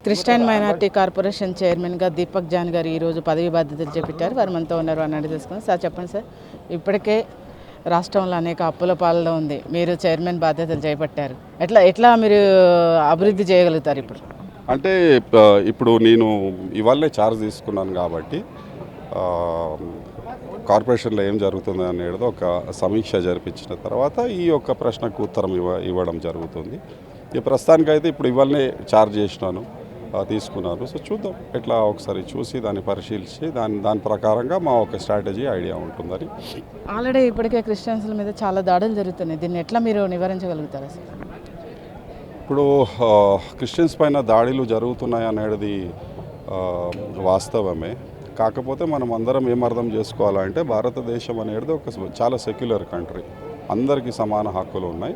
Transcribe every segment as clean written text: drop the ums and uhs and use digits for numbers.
Christian minority corporation చైర్మన్గా Deepak John గారు ఈరోజు పదవి బాధ్యతలు చేపట్టారు. వారు మనతో ఉన్నారు అన్నట్టు తెలుసుకున్నాం. సార్ చెప్పండి సార్, ఇప్పటికే రాష్ట్రంలో అనేక అప్పుల పాలలో ఉంది, మీరు చైర్మన్ బాధ్యతలు చేపట్టారు. ఎట్లా ఎట్లా మీరు అభివృద్ధి చేయగలుగుతారు ఇప్పుడు? అంటే ఇప్పుడు నేను ఇవాళే ఛార్జ్ తీసుకున్నాను కాబట్టి కార్పొరేషన్లో ఏం జరుగుతుంది అనేది ఒక సమీక్ష జరిపించిన తర్వాత ఈ యొక్క ప్రశ్నకు ఉత్తరం ఇవ్వడం జరుగుతుంది. ఈ ప్రస్తుతానికైతే ఇప్పుడు ఇవాళనే ఛార్జ్ చేసినాను, తీసుకున్నాను. సో చూద్దాం, ఎట్లా ఒకసారి చూసి దాన్ని పరిశీలించి దాని ప్రకారంగా మా ఒక స్ట్రాటజీ ఐడియా ఉంటుందని. ఆల్రెడీ ఇప్పటికే క్రిస్టియన్స్ల మీద చాలా దాడులు జరుగుతున్నాయి, దీన్ని ఎట్లా మీరు నివారించగలుగుతారు అసలు? ఇప్పుడు క్రిస్టియన్స్ పైన దాడులు జరుగుతున్నాయి అనేది వాస్తవమే. కాకపోతే మనం అందరం ఏం అర్థం చేసుకోవాలంటే భారతదేశం అనేది ఒక చాలా సెక్యులర్ కంట్రీ, అందరికీ సమాన హక్కులు ఉన్నాయి.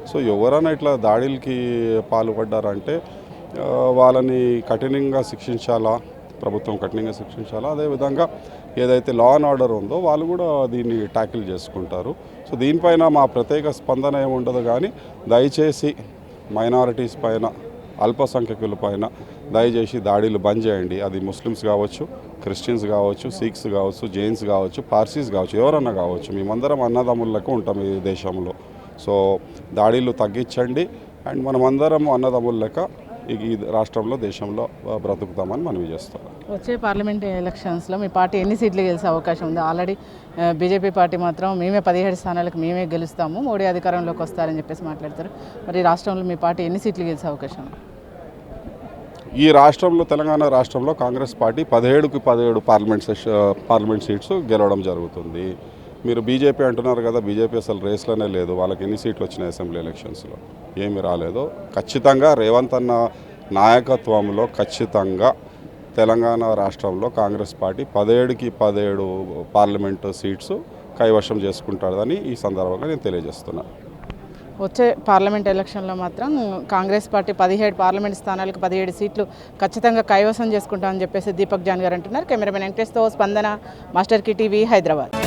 సో ఎవరైనా ఇట్లా దాడులకి పాల్పడ్డారంటే వాళ్ళని కఠినంగా శిక్షించాలా, ప్రభుత్వం కఠినంగా శిక్షించాలా. అదేవిధంగా ఏదైతే లా అండ్ ఆర్డర్ ఉందో వాళ్ళు కూడా దీన్ని ట్యాకిల్ చేసుకుంటారు. సో దీనిపైన మా ప్రత్యేక స్పందన ఏమి ఉండదు, కానీ దయచేసి మైనారిటీస్ పైన, అల్పసంఖ్యకుల పైన దయచేసి దాడులు బంద్ చేయండి. అది ముస్లిమ్స్ కావచ్చు, క్రిస్టియన్స్ కావచ్చు, సిఖ్స్ కావచ్చు, జైన్స్ కావచ్చు, పార్సీస్ కావచ్చు, ఎవరన్నా కావచ్చు, మేమందరం అన్నదమ్ములకు ఉంటాం ఈ దేశంలో. సో దాడులు తగ్గించండి అండ్ మనమందరం అన్నదమ్ముల లెక్క ఈ రాష్ట్రంలో, దేశంలో బ్రతుకుతామని మనవి చేస్తాం. వచ్చే పార్లమెంట్ ఎలక్షన్స్లో మీ పార్టీ ఎన్ని సీట్లు గెలిచే అవకాశం ఉంది? ఆల్రెడీ బీజేపీ పార్టీ మాత్రం మేమే 17 స్థానాలకు మేమే గెలుస్తాము, మోడీ అధికారంలోకి వస్తారని చెప్పేసి మాట్లాడతారు. మరి రాష్ట్రంలో మీ పార్టీ ఎన్ని సీట్లు గెలిచే అవకాశం ఉంది? ఈ రాష్ట్రంలో, తెలంగాణ రాష్ట్రంలో కాంగ్రెస్ పార్టీ 17కి 17 పార్లమెంట్ సీట్స్ గెలవడం జరుగుతుంది. మీరు బీజేపీ అంటున్నారు కదా, బీజేపీ అసలు రేస్లోనే లేదు. వాళ్ళకి ఎన్ని సీట్లు వచ్చినాయి అసెంబ్లీ ఎలక్షన్స్లో? ఏమి రాలేదు. ఖచ్చితంగా రేవంత్ అన్న నాయకత్వంలో ఖచ్చితంగా తెలంగాణ రాష్ట్రంలో కాంగ్రెస్ పార్టీ 17కి 17 పార్లమెంటు సీట్స్ కైవశం చేసుకుంటాడని ఈ సందర్భంగా నేను తెలియజేస్తున్నాను. వచ్చే పార్లమెంట్ ఎలక్షన్లో మాత్రం కాంగ్రెస్ పార్టీ 17 పార్లమెంట్ స్థానాలకు 17 సీట్లు ఖచ్చితంగా కైవసం చేసుకుంటామని చెప్పేసి దీపక్ జాన్ గారు అంటున్నారు. కెమెరామెన్ వెంకటేష్తో స్పందన, మాస్టర్ కి టీవీ, హైదరాబాద్.